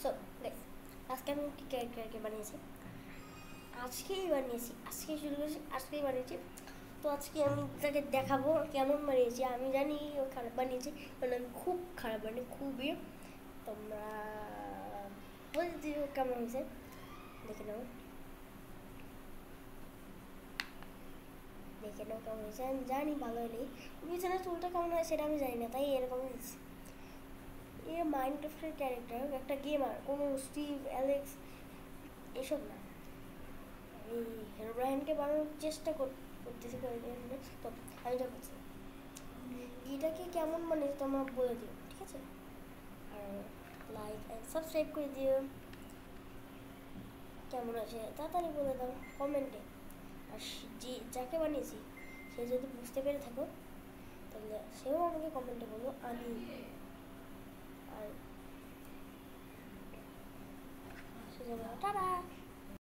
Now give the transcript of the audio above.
So guys, আজকে আমি কি ক্যারেক্টারকে বানিয়েছি, আজকেই শুরু করেছি, আজকেই বানিয়েছি। তো আজকে আমি তাকে দেখাবো কেমন বানিয়েছি। আমি জানি ও খারাপ বানিয়েছি, কারণ আমি খুব খারাপ বানিয়ে, খুবই। তোমরা বলে দিও কেমন হয়েছে, দেখে নাও কেমন হয়েছে। আমি জানি ভালো হলেই, বিছানা চুলটা কেমন হয় সেটা আমি জানি না, তাই এরকম হয়েছে। এ মাইনক্রাফটের ক্যারেক্টার, একটা গেমার, কোনো স্টিভ অ্যালেক্স এসব না। এই হেরোব্রাইনকে বানানোর চেষ্টা করতেছি তো আমি যা করছি এটাকে কেমন মানে তোমরা বলে দিও, ঠিক আছে? আর লাইক অ্যান্ড সাবস্ক্রাইব করে দিও। কেমন আছে তাড়াতাড়ি বলে দাও কমেন্টে। আর যে যাকে বানিয়েছি সে যদি বুঝতে পেরে থাকো তাহলে সেও আমাকে কমেন্টে বলো। আমি আর টাটা।